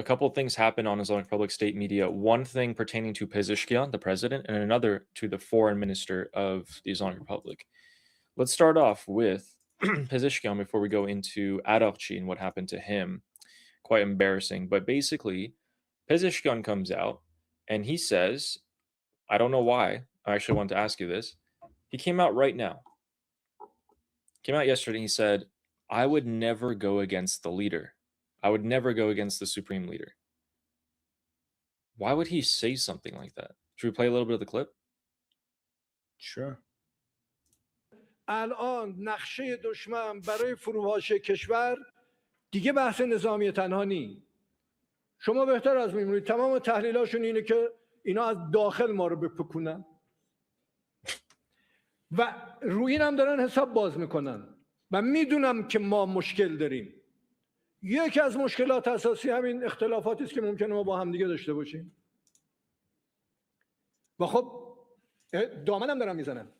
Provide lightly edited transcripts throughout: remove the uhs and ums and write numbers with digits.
a couple of things happened on Islamic Republic state media. One thing pertaining to Pezeshkian, the president, and another to the foreign minister of the Islamic Republic. Let's start off with Pezeshkian before we go into Araghchi and what happened to him. Quite embarrassing. But basically, Pezeshkian comes out and he says, I don't know why. I actually want to ask you this. He came out right now. Came out yesterday and he said, I would never go against the leader. I would never go against the supreme leader. Why would he say something like that? Should we play a little bit of the clip? Sure. الان نقشه دشمن برای فروپاشی کشور دیگه بحث نظامی تنها نی. شما بهتر از می‌دونید تمام تحلیلاشون اینه که اینا از داخل ما رو بپکونن و روی این هم دارن حساب باز میکنن و میدونم که ما مشکل داریم. یکی از مشکلات اساسی همین اختلافاتی است که ممکنه ما با هم دیگه داشته باشیم. و خب دامنم دارن میزنن.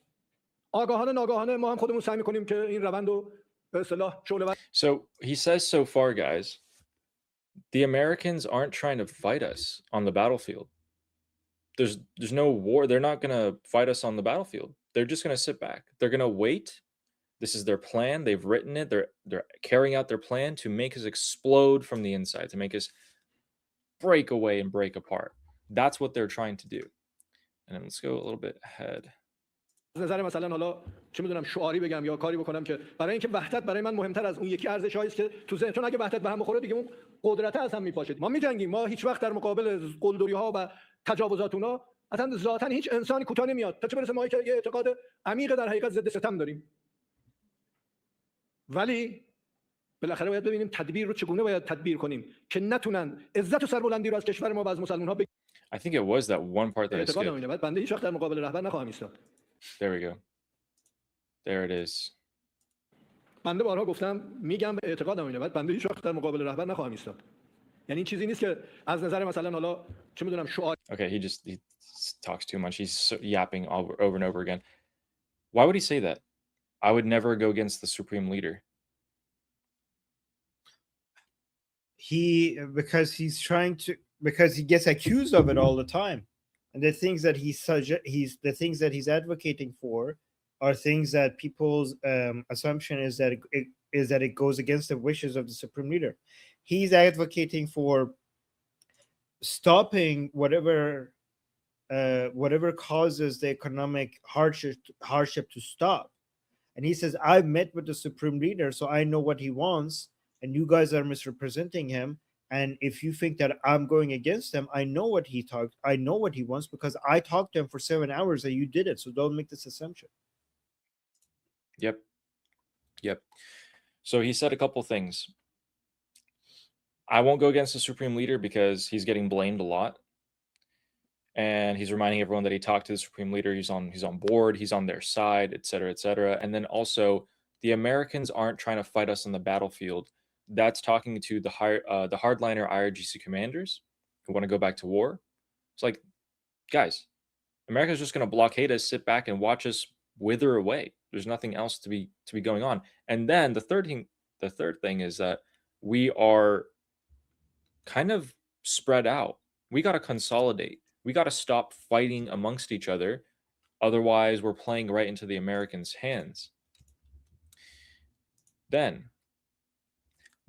آگاهانه ناگاهانه ما هم خودمون سعی میکنیم که این روند رو به اصطلاح شعله. So he says so far, guys, the Americans aren't trying to fight us on the battlefield. There's no war. They're not going to fight us on the battlefield. They're just going to sit back. They're going to wait. This is their plan. They've written it. They're carrying out their plan to make us explode from the inside, to make us break away and break apart. That's what they're trying to do. And then let's go a little bit ahead. نظر مثلا حالا چه میدونم شعاری بگم یا کاری بکنم که برای اینکه وحدت برای من مهمتر از اون یکی ارزش‌هایی است که تو ذهن، چون اگه وحدت به هم بخوره دیگه اون قدرت از هم میپاشه. ما میجنگیم، ما هیچ وقت در مقابل قلدری‌ها و تجاوزات اونا اصلا ذاتاً هیچ انسانی کوتاه نمیاد. تا چه برسه ما که یه اعتقاد عمیق در حقیقت ضد ستم داریم. ولی بالاخره باید ببینیم تدبیر رو چگونه باید تدبیر کنیم که نتونن عزت و سربلندی رو از کشور ما و از مسلمان‌ها بگیرن. I think it was that one part that I skipped. بنده هیچ وقت در مقابل رهبر نخواهم ایستاد. There we go. There it is. بنده بارها گفتم میگم اعتقادم اینه، بعد بنده هیچ وقت در مقابل رهبر نخواهم ایستاد. یعنی این چیزی نیست که از نظر مثلا حالا چه میدونم شعار. Okay, he talks too much. He's yapping over and over again. Why would he say that? I would never go against the supreme leader. Because he gets accused of it all the time, and the things that he's advocating for are things that people's assumption is that it goes against the wishes of the supreme leader. He's advocating for stopping whatever causes the economic hardship to stop. And he says, I've met with the supreme leader, so I know what he wants, and you guys are misrepresenting him. And if you think that I'm going against him, I know what he wants, because I talked to him for 7 hours and you did it. So don't make this assumption. Yep. So he said a couple things. I won't go against the supreme leader because he's getting blamed a lot. And he's reminding everyone that he talked to the supreme leader. He's on board. He's on their side, et cetera, et cetera. And then also, the Americans aren't trying to fight us on the battlefield. That's talking to the hardliner IRGC commanders who want to go back to war. It's like, guys, America's just going to blockade us, sit back, and watch us wither away. There's nothing else to be going on. And then the third thing is that we are kind of spread out. We got to consolidate. We got to stop fighting amongst each other. Otherwise, we're playing right into the Americans' hands. Then,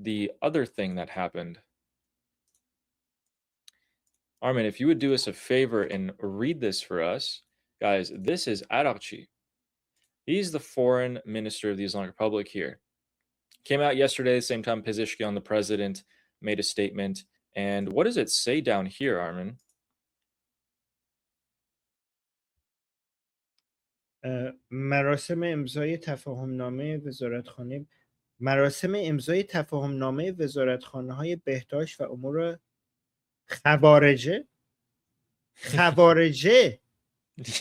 the other thing that happened, Armin, if you would do us a favor and read this for us, guys, this is Araghchi. He's the foreign minister of the Islamic Republic here. Came out yesterday, the same time Pezeshkian, the president, made a statement. And what does it say down here, Armin? مراسم امضای تفاهمنامه وزارتخانه‌های بهداشت و امور خوارجه.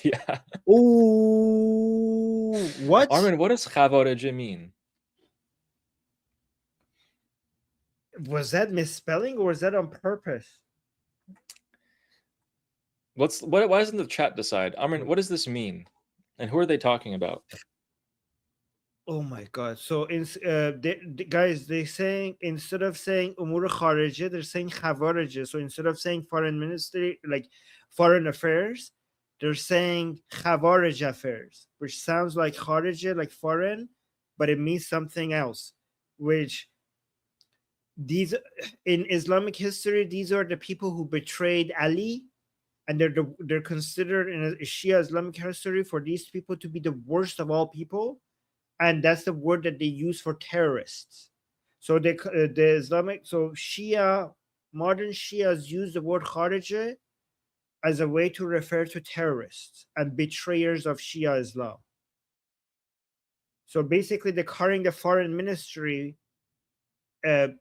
Yeah. Ooh, what? Armin, what does Khawarij mean? Was that misspelling or was that on purpose? Why doesn't the chat decide? Armin, what does this mean? And who are they talking about? Oh my God! So, guys, they saying instead of saying umur kharije, they're saying khawarij. So instead of saying foreign ministry, like foreign affairs, they're saying khawarij affairs, which sounds like kharije, like foreign, but it means something else. Which these in Islamic history, these are the people who betrayed Ali, and they're considered in a Shia Islamic history for these people to be the worst of all people. And that's the word that they use for terrorists. So the Islamic, so modern Shias use the word Kharija as a way to refer to terrorists and betrayers of Shia Islam. So basically, they're calling the foreign ministry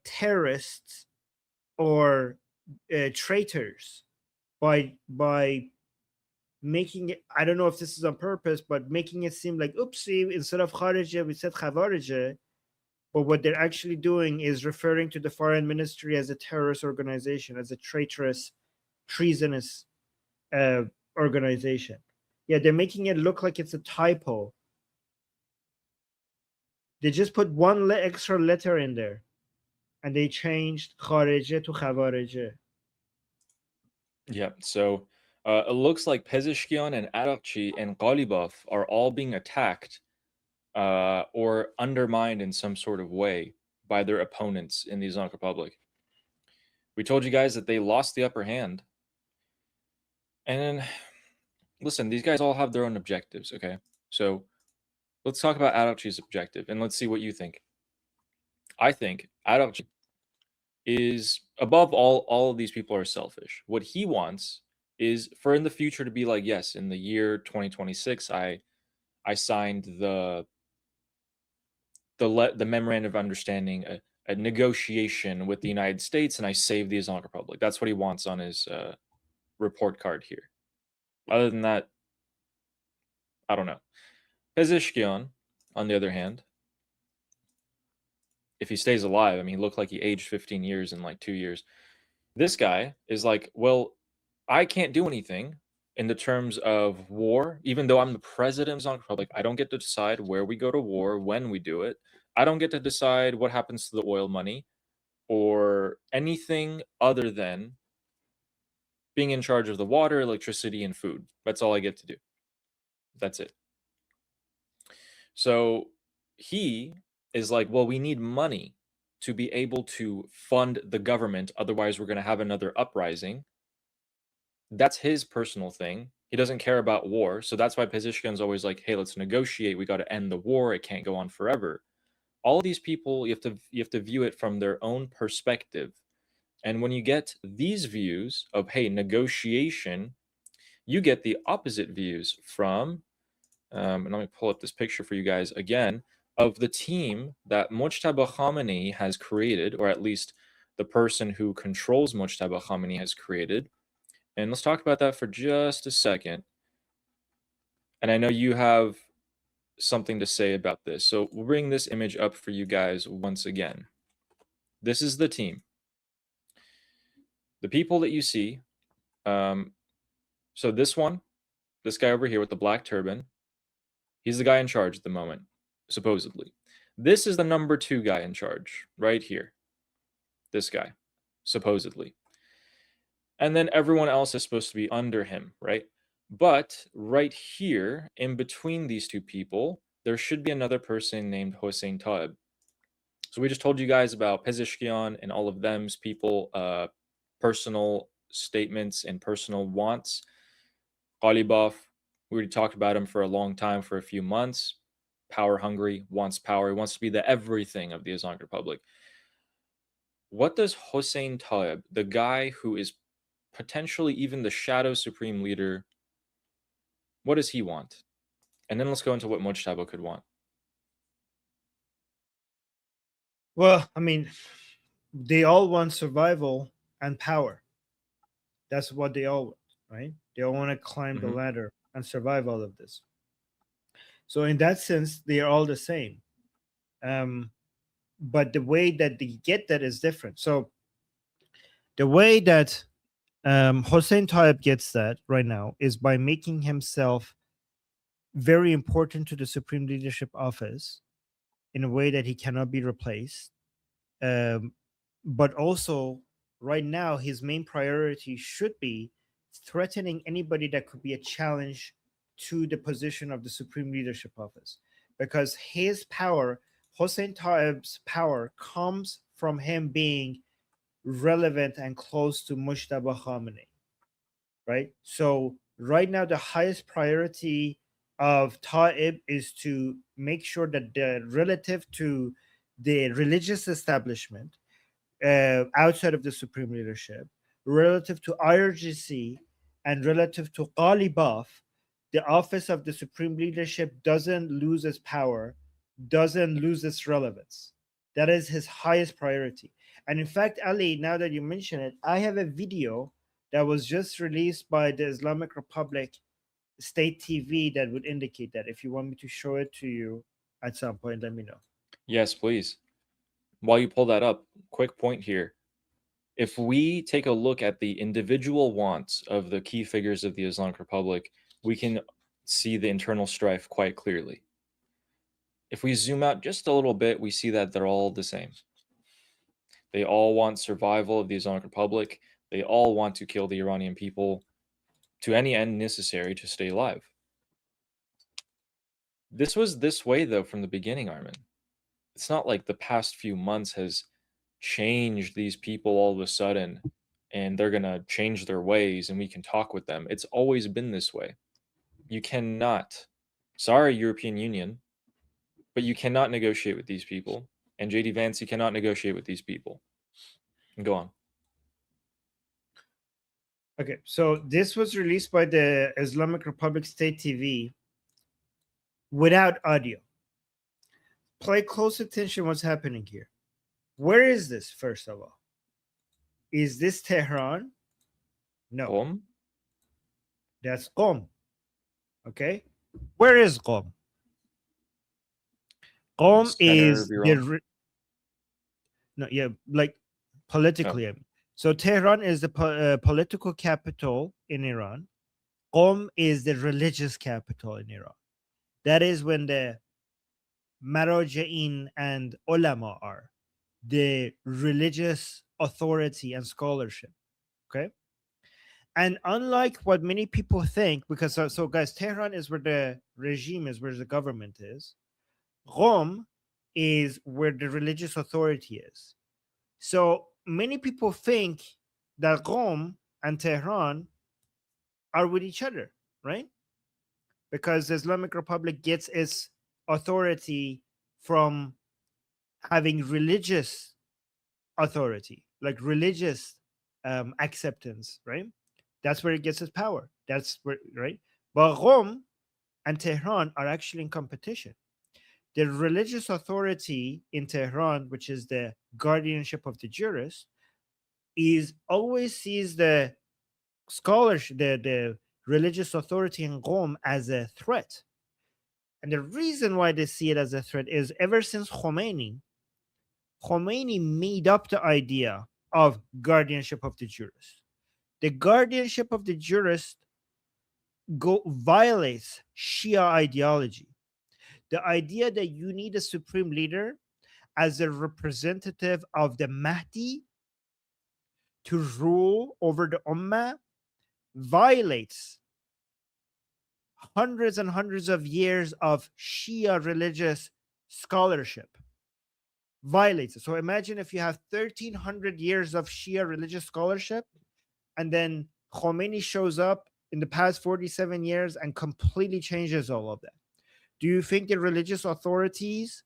terrorists or traitors by making it, I don't know if this is on purpose, but making it seem like, oopsie, instead of Kharija, we said Khawarij. But what they're actually doing is referring to the foreign ministry as a terrorist organization, as a traitorous, treasonous organization. Yeah, they're making it look like it's a typo. They just put one extra letter in there, and they changed Kharija to Khawarij. Yeah. So it looks like Pezeshkian and Araghchi and Ghalibaf are all being attacked or undermined in some sort of way by their opponents in the Islamic Republic. We told you guys that they lost the upper hand. And listen, these guys all have their own objectives, okay? So let's talk about Araghchi's objective and let's see what you think. I think Araghchi is, above all of these people are selfish. What he wants is for in the future to be like, yes, in the year 2026, I signed the memorandum of understanding, a negotiation with the United States, and I saved the Islamic Republic. That's what he wants on his report card here. Other than that, I don't know. Pezeshkian, on the other hand, if he stays alive, I mean, he looked like he aged 15 years in like 2 years. This guy is like, well, I can't do anything in the terms of war, even though I'm the president of the Islamic Republic. I don't get to decide where we go to war, when we do it. I don't get to decide what happens to the oil money or anything other than being in charge of the water, electricity, and food. That's all I get to do. That's it. So he is like, well, we need money to be able to fund the government. Otherwise, we're going to have another uprising. That's his personal thing. He doesn't care about war. So that's why Pezeshkian's always like, hey, let's negotiate. We got to end the war. It can't go on forever. All of these people, you have to view it from their own perspective. And when you get these views of, hey, negotiation, you get the opposite views from, and let me pull up this picture for you guys again, of the team that Mojtaba Khamenei has created, or at least the person who controls Mojtaba Khamenei has created. And let's talk about that for just a second. And I know you have something to say about this. So we'll bring this image up for you guys once again. This is the team. The people that you see. So this guy over here with the black turban, he's the guy in charge at the moment, supposedly. This is the number 2 guy in charge, right here. This guy, supposedly. And then everyone else is supposed to be under him, right? But right here, in between these two people, there should be another person named Hossein Taeb. So we just told you guys about Pezeshkian and all of them's people, personal statements and personal wants. Ghalibaf, we already talked about him for a long time, for a few months. Power hungry, wants power, he wants to be the everything of the Islamic Republic. What does Hossein Taeb, the guy who is potentially even the shadow supreme leader, what does he want? And then let's go into what Mojtaba could want. Well, I mean, they all want survival and power. That's what they all want, right? They all want to climb the ladder and survive all of this. So in that sense, they are all the same. But the way that they get that is different. So the way that Hossein Taeb gets that right now is by making himself very important to the Supreme Leadership Office in a way that he cannot be replaced. But also, right now, his main priority should be threatening anybody that could be a challenge to the position of the Supreme Leadership Office, because his power, Hossein Taeb's power, comes from him being relevant and close to Mojtaba Khamenei, right? So right now, the highest priority of Taeb is to make sure that relative to the religious establishment outside of the supreme leadership, relative to IRGC, and relative to Ghalibaf, the office of the supreme leadership doesn't lose its power, doesn't lose its relevance. That is his highest priority. And in fact, Ali, now that you mention it, I have a video that was just released by the Islamic Republic state TV that would indicate that. If you want me to show it to you at some point, let me know. Yes, please. While you pull that up, quick point here. If we take a look at the individual wants of the key figures of the Islamic Republic, we can see the internal strife quite clearly. If we zoom out just a little bit, we see that they're all the same. They all want survival of the Islamic Republic. They all want to kill the Iranian people to any end necessary to stay alive. This was this way, though, from the beginning, Armin. It's not like the past few months has changed these people all of a sudden and they're going to change their ways and we can talk with them. It's always been this way. You cannot, sorry, European Union, but you cannot negotiate with these people. And JD Vance, you cannot negotiate with these people. Go on. Okay, so this was released by the Islamic Republic State TV without audio. Pay close attention what's happening here. Where is this, first of all? Is this Tehran? No. That's Qom. Okay? Where is Qom? Qom is the like politically. Oh. So Tehran is the political capital in Iran. Qom is the religious capital in Iran. That is when the Maraja'in and ulama are, the religious authority and scholarship. Okay? And unlike what many people think, because so guys, Tehran is where the regime is, where the government is. Qom is where the religious authority is. So many people think that Qom and Tehran are with each other, right? Because the Islamic Republic gets its authority from having religious authority, like religious acceptance, right? That's where it gets its power. That's where, right? But Qom and Tehran are actually in competition. The religious authority in Tehran, which is the guardianship of the jurist, is always sees the scholarship, the religious authority in Qom as a threat. And the reason why they see it as a threat is ever since Khomeini made up the idea of guardianship of the jurist. The guardianship of the jurist violates Shia ideology. The idea that you need a supreme leader as a representative of the Mahdi to rule over the Ummah violates hundreds and hundreds of years of Shia religious scholarship. Violates it. So imagine if you have 1,300 years of Shia religious scholarship, and then Khomeini shows up in the past 47 years and completely changes all of that. Do you think the religious authorities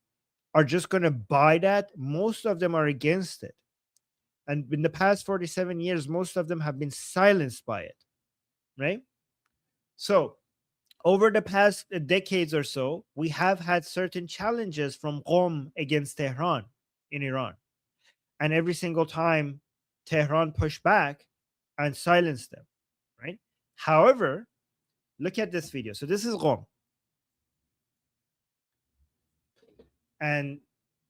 are just going to buy that? Most of them are against it. And in the past 47 years, most of them have been silenced by it, right? So over the past decades or so, we have had certain challenges from Qom against Tehran in Iran. And every single time, Tehran pushed back and silenced them, right? However, look at this video. So this is Qom. And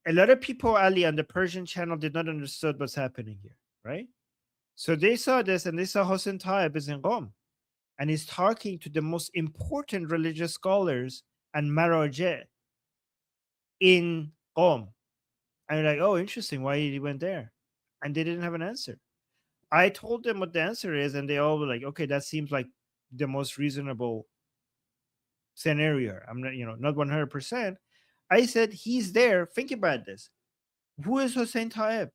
a lot of people, Ali, on the Persian channel did not understand what's happening here, right? So they saw this and they saw Hossein Taeb is in Qom. And he's talking to the most important religious scholars and Maraja in Qom. And you're like, oh, interesting. Why he went there? And they didn't have an answer. I told them what the answer is, and they all were like, okay, that seems like the most reasonable scenario. I'm not, not 100%. I said, he's there. Think about this. Who is Hossein Taeb?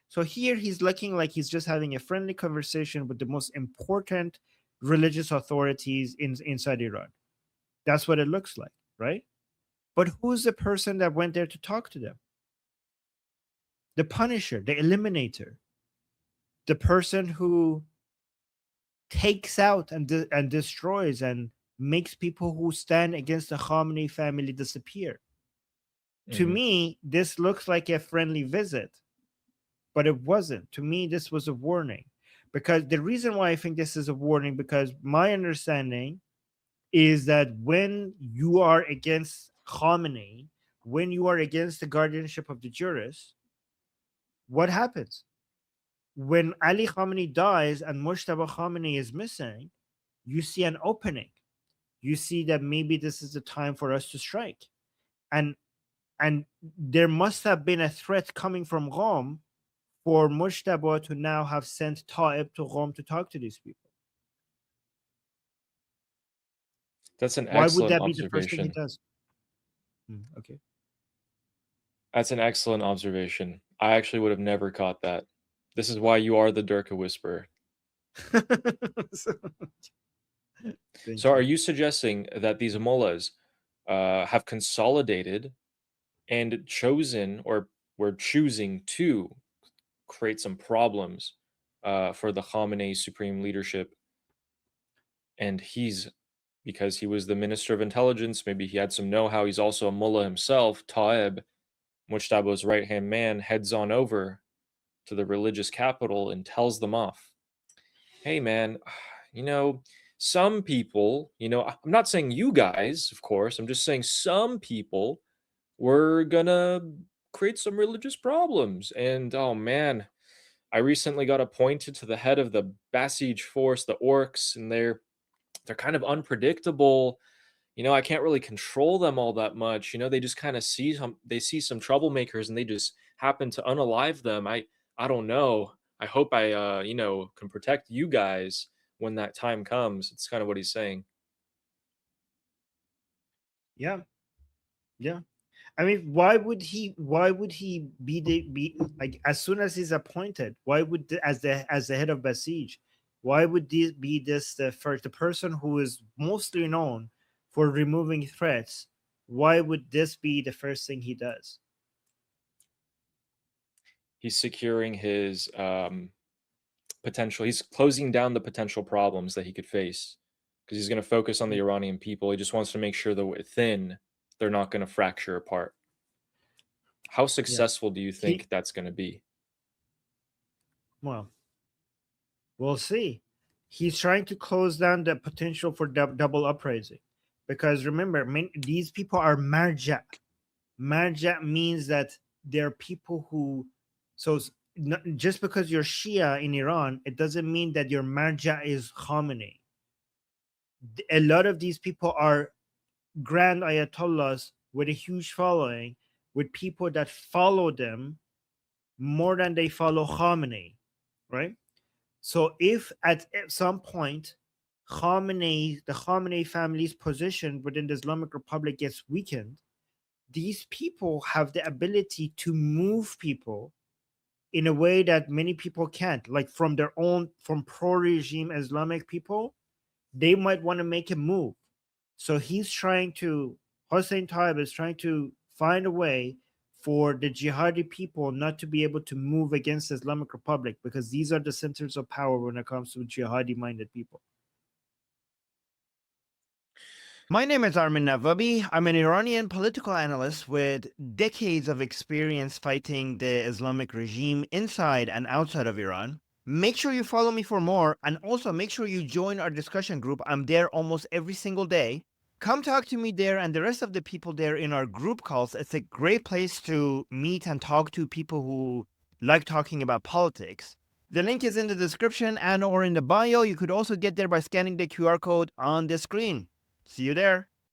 So here he's looking like he's just having a friendly conversation with the most important religious authorities inside Iran. That's what it looks like, right? But who's the person that went there to talk to them? The Punisher, the Eliminator, the person who takes out and destroys and makes people who stand against the Khamenei family disappear. To me, this looks like a friendly visit, but it wasn't. To me, this was a warning. Because the reason why I think this is a warning, because my understanding is that when you are against Khamenei, when you are against the guardianship of the jurists, what happens? When Ali Khamenei dies and Mojtaba Khamenei is missing, you see an opening. You see that maybe this is the time for us to strike. And there must have been a threat coming from Qom for Mojtaba to now have sent Taeb to Qom to talk to these people. That's an Why would excellent that be the first thing he observation. does? Okay. That's an excellent observation. I actually would have never caught that. This is why you are the Durka Whisperer. So are you suggesting that these mullahs have consolidated and chosen, or were choosing to create some problems for the Khamenei supreme leadership? And because he was the Minister of Intelligence, maybe he had some know-how. He's also a mullah himself. Taeb, Mujtaba's right-hand man, heads on over to the religious capital and tells them off. Hey, man, some people, I'm not saying you guys, of course, I'm just saying some people were gonna create some religious problems. And oh man, I recently got appointed to the head of the Basij force, the orcs, and they're kind of unpredictable. I can't really control them all that much. They just kind of see some troublemakers and they just happen to unalive them. I don't know. I hope I can protect you guys when that time comes. It's kind of what he's saying. Yeah. I mean, why would he be like, as soon as he's appointed? Why would as the head of Basij? Why would this be the person who is mostly known for removing threats? Why would this be the first thing he does? He's securing his potential. He's closing down the potential problems that he could face because he's going to focus on the Iranian people. He just wants to make sure that within they're not going to fracture apart. How successful do you think that's going to be? Well, we'll see. He's trying to close down the potential for double uprising, because remember, these people are marja. Marja means that they're people who, so just because you're Shia in Iran, it doesn't mean that your marja is Khamenei. A lot of these people are grand ayatollahs with a huge following, with people that follow them more than they follow Khamenei, right? So if at some point the Khamenei family's position within the Islamic Republic gets weakened, these people have the ability to move people in a way that many people can't. Like from pro-regime Islamic people, they might want to make a move. So Hossein Taeb is trying to find a way for the jihadi people not to be able to move against the Islamic Republic, because these are the centers of power when it comes to jihadi-minded people. My name is Armin Navabi. I'm an Iranian political analyst with decades of experience fighting the Islamic regime inside and outside of Iran. Make sure you follow me for more, and also make sure you join our discussion group. I'm there almost every single day. Come talk to me there and the rest of the people there in our group calls. It's a great place to meet and talk to people who like talking about politics. The link is in the description and or in the bio. You could also get there by scanning the QR code on the screen. See you there.